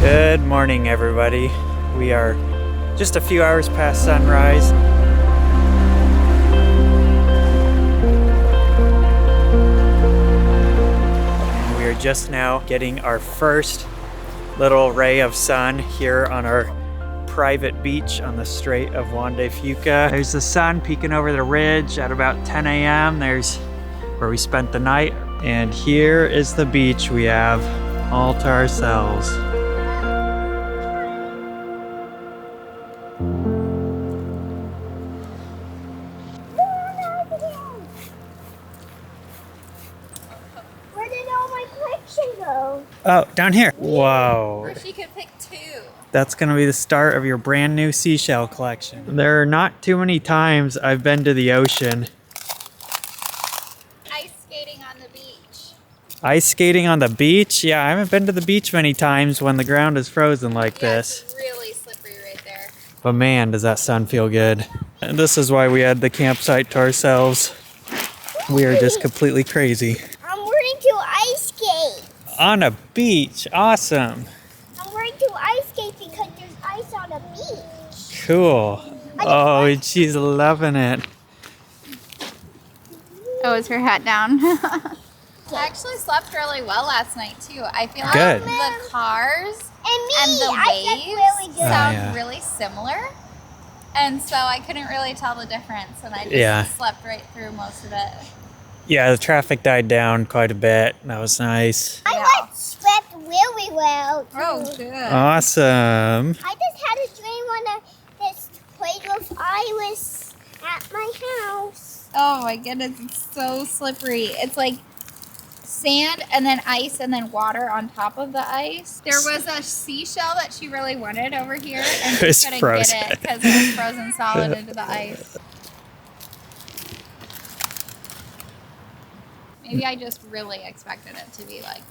Good morning, everybody. We are just a few hours past sunrise. And we are just now getting our first little ray of sun here on our private beach on the Strait of Juan de Fuca. There's the sun peeking over the ridge at about 10 a.m. There's where we spent the night. And here is the beach we have all to ourselves. Where did all my collection go? Oh, down here. Whoa. Or she could pick two. That's gonna be the start of your brand new seashell collection. There are not too many times I've been to the ocean. Ice skating on the beach. Ice skating on the beach? Yeah, I haven't been to the beach many times when the ground is frozen like this. It's really slippery right there. But man, does that sun feel good. And this is why we had the campsite to ourselves. We are just completely crazy. I'm learning to ice skate. On a beach, awesome. I'm learning to ice skate because there's ice on the beach. Cool. Oh, she's loving it. Oh, is her hat down? I actually slept really well last night too. I feel like Good. the cars And the I slept waves really good. sound yeah. really similar. And so I couldn't really tell the difference, and I just Yeah. slept right through most of it. Yeah, the traffic died down quite a bit. That was nice. I slept really well. Too. Oh, good. Awesome. I just had a dream when I just played with Iris at my house. Oh my goodness, it's so slippery. It's like sand and then ice and then water on top of the ice. There was a seashell that she really wanted over here, and she It's couldn't frozen. get it because it was frozen solid into the ice. Maybe I just really expected it to be like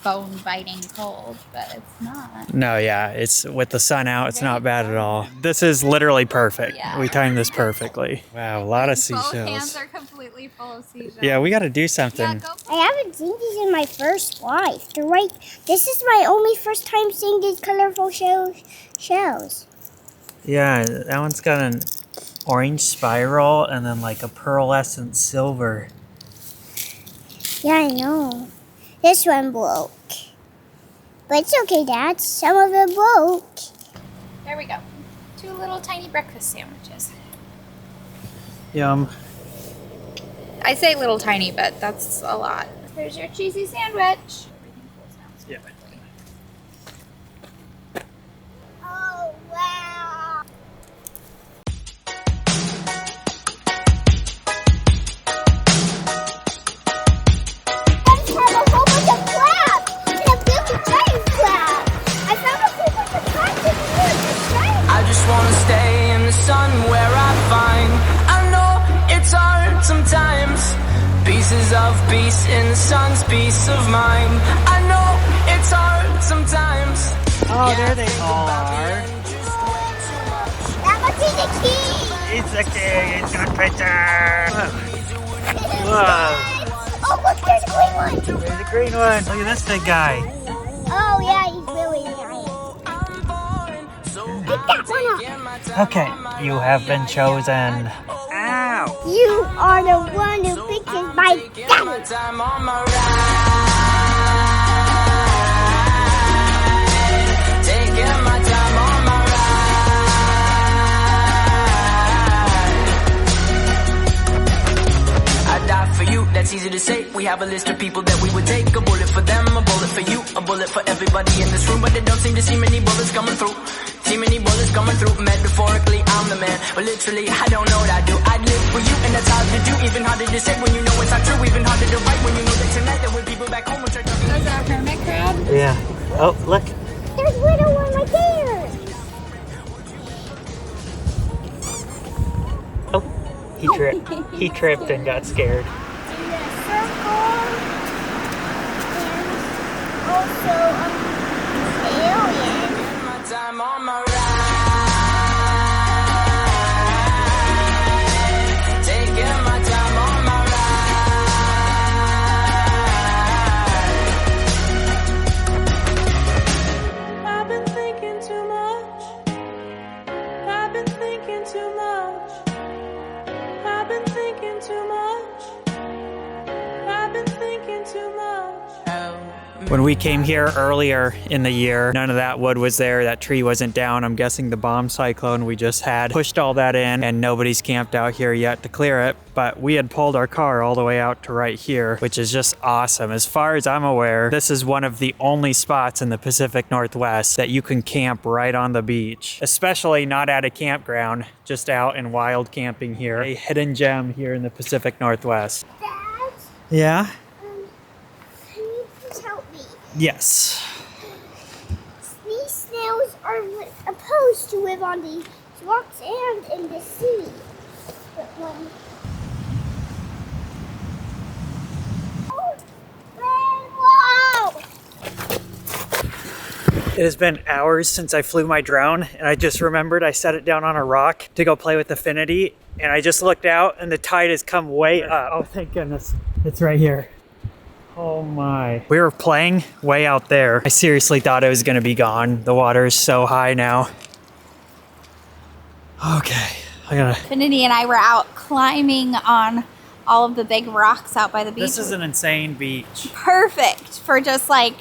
bone-biting cold, but it's not. No, yeah, it's with the sun out, it's not bad at all. This is literally perfect. Yeah. We timed this perfectly. Wow, a lot of Both hands seashells. are completely full of seashells. Yeah, we got to do Yeah, something. go for I haven't seen these in my first life. They're right. This is my only first time seeing these colorful shells. Yeah, that one's got an orange spiral and then like a pearlescent silver. Yeah, I know. This one broke. But it's okay, Dad. Some of it broke. There we go. 2 little tiny breakfast sandwiches. Yum. I say little tiny, but that's a lot. Here's your cheesy sandwich. Yeah. Oh, wow. Let's have a whole bunch of crabs and a big giant crab. I found a whole bunch of crabs in the woods. I just wanna stay in the sun where I find I know it's hard sometimes. Pieces of peace in the sun's peace of mind. I know it's hard sometimes. Oh, there they are. That must be the key. It's a king. It's a picture. Whoa. Oh, look, there's a green one. There's a green one. Look at this big guy. Oh, yeah, he's really giant. Pick that one up. Okay, you have been chosen. Ow. You are the one who picked my daddy. Time on my ride. Taking my time on my ride. I die for you, that's easy to say. We have a list of people that we would take. A bullet for them, a bullet for you, a bullet for everybody in this room. But they don't seem to see many bullets coming through. See many bullets coming through. Metaphorically, I'm the man, but literally, I don't know what I do. I'd live for you, and that's hard to do. Even harder to say when you know it's not true. Even harder to write when you know that tonight there were people back home. Those are hermit crabs. Yeah. Oh, look. There's a little one right there. Oh, he tripped. He tripped and got scared. In the circle. And also alien. My time on my ride. Taking my time on my ride. When we came here earlier in the year, none of that wood was there. That tree wasn't down. I'm guessing the bomb cyclone we just had pushed all that in, and nobody's camped out here yet to clear it. But we had pulled our car all the way out to right here, which is just awesome. As far as I'm aware, this is one of the only spots in the Pacific Northwest that you can camp right on the beach, especially not at a campground, just out in wild camping here. A hidden gem here in the Pacific Northwest. Dad, Yeah? can you please help me? Yes. These snails are supposed to live on the rocks and in the sea. But when... Oh, wow! It has been hours since I flew my drone, and I just remembered I set it down on a rock to go play with Affinity, and I just looked out and the tide has come way up. Oh, thank goodness. It's right here. Oh my. We were playing way out there. I seriously thought it was gonna be gone. The water is so high now. Okay, I gotta... Affinity and I were out climbing on all of the big rocks out by the beach. This is an insane beach. Perfect for just like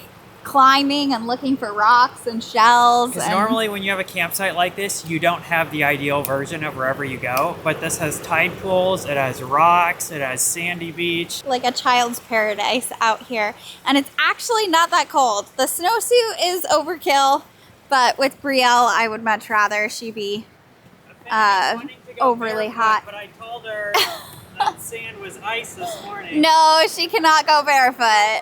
climbing and looking for rocks and shells. Because normally when you have a campsite like this, you don't have the ideal version of wherever you go. But this has tide pools, it has rocks, it has sandy beach. Like a child's paradise out here. And it's actually not that cold. The snowsuit is overkill, but with Brielle, I would much rather she be overly hot. But I told her that sand was ice this morning. No, she cannot go barefoot.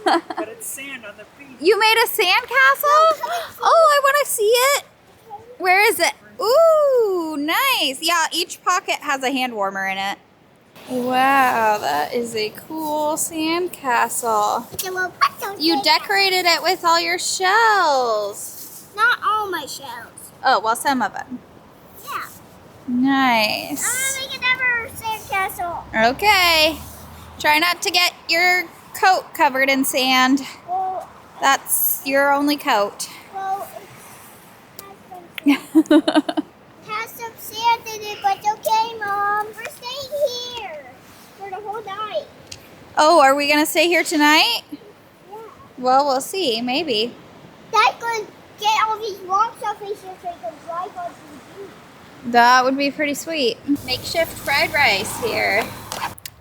But it's sand on the beach. You made a sandcastle? Oh, I want to see it. Where is it? Ooh, nice. Yeah, each pocket has a hand warmer in it. Wow, that is a cool sandcastle. You decorated it with all your shells. Not all my shells. Oh, well, some of them. Yeah. Nice. I'm gonna make another sandcastle. Okay. Try not to get your coat covered in sand. Well, That's your only coat. well, it has some sand in it, but okay, Mom. We're staying here for the whole night. Oh, are we going to stay here tonight? Yeah. Well, we'll see. Maybe. Dad's gonna get all these rocks off his shirt so he can drive onto the beach. That would be pretty sweet. Makeshift fried rice here.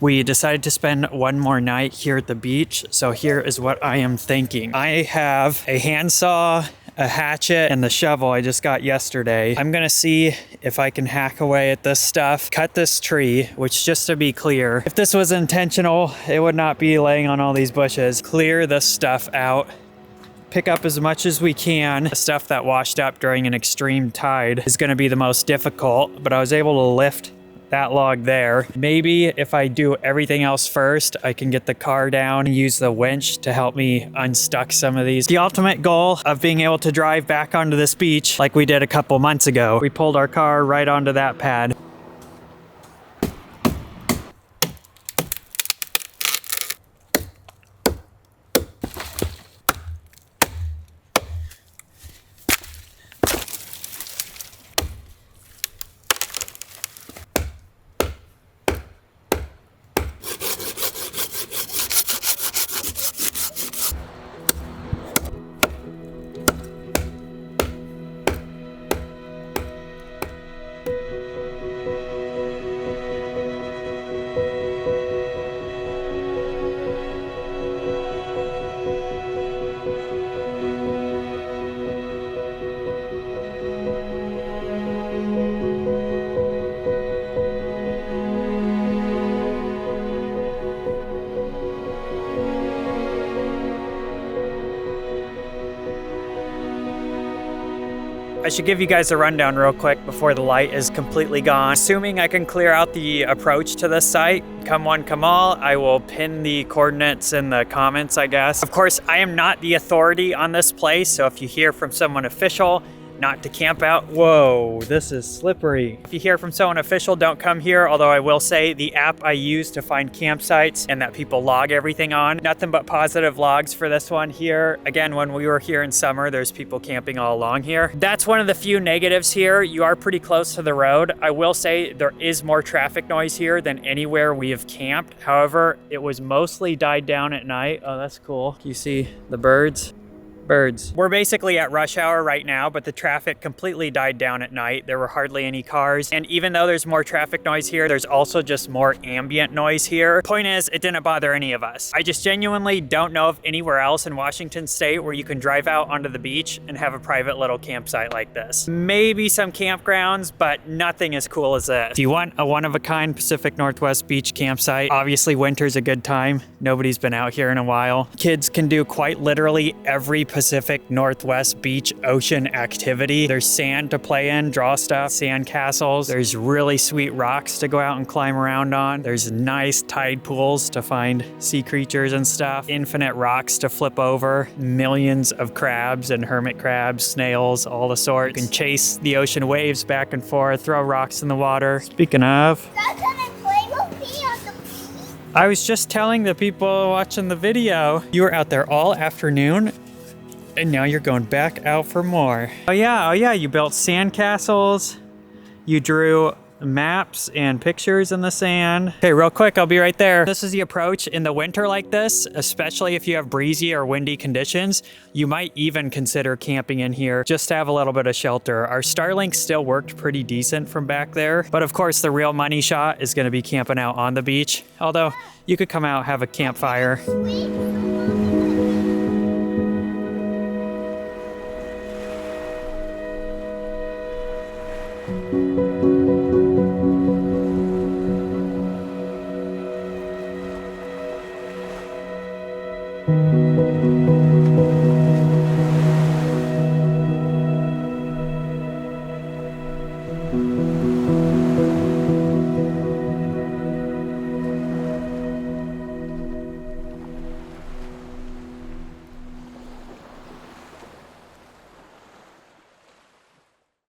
We decided to spend one more night here at the beach, so here is what I am thinking. I have a handsaw, a hatchet, and the shovel I just got yesterday. I'm gonna see if I can hack away at this stuff, cut this tree, which, just to be clear, if this was intentional, it would not be laying on all these bushes. Clear this stuff out, pick up as much as we can. The stuff that washed up during an extreme tide is gonna be the most difficult, but I was able to lift that log there. Maybe if I do everything else first, I can get the car down and use the winch to help me unstuck some of these. The ultimate goal of being able to drive back onto this beach like we did a couple months ago. We pulled our car right onto that pad. I should give you guys a rundown real quick before the light is completely gone. Assuming I can clear out the approach to this site, come one, come all, I will pin the coordinates in the comments, I guess. Of course, I am not the authority on this place, so if you hear from someone official, not to camp out. Whoa, this is slippery. If you hear from someone official, don't come here. Although I will say the app I use to find campsites and that people log everything on, nothing but positive logs for this one here. Again, when we were here in summer, there's people camping all along here. That's one of the few negatives here. You are pretty close to the road. I will say there is more traffic noise here than anywhere we have camped. However, it was mostly died down at night. Oh, that's cool. You see the birds? Birds. We're basically at rush hour right now, but the traffic completely died down at night. There were hardly any cars. And even though there's more traffic noise here, there's also just more ambient noise here. Point is, it didn't bother any of us. I just genuinely don't know of anywhere else in Washington State where you can drive out onto the beach and have a private little campsite like this. Maybe some campgrounds, but nothing as cool as this. If you want a one-of-a-kind Pacific Northwest beach campsite, obviously winter's a good time. Nobody's been out here in a while. Kids can do quite literally every Pacific Northwest beach ocean activity. There's sand to play in, draw stuff, sand castles. There's really sweet rocks to go out and climb around on. There's nice tide pools to find sea creatures and stuff. Infinite rocks to flip over. Millions of crabs and hermit crabs, snails, all the sorts. You can chase the ocean waves back and forth, throw rocks in the water. Speaking of, I was just telling the people watching the video, you were out there all afternoon and now you're going back out for more. Oh yeah, you built sand castles. You drew maps and pictures in the sand. Okay, real quick, I'll be right there. This is the approach in the winter like this, especially if you have breezy or windy conditions. You might even consider camping in here just to have a little bit of shelter. Our Starlink still worked pretty decent from back there, but of course the real money shot is gonna be camping out on the beach. Although you could come out, have a campfire.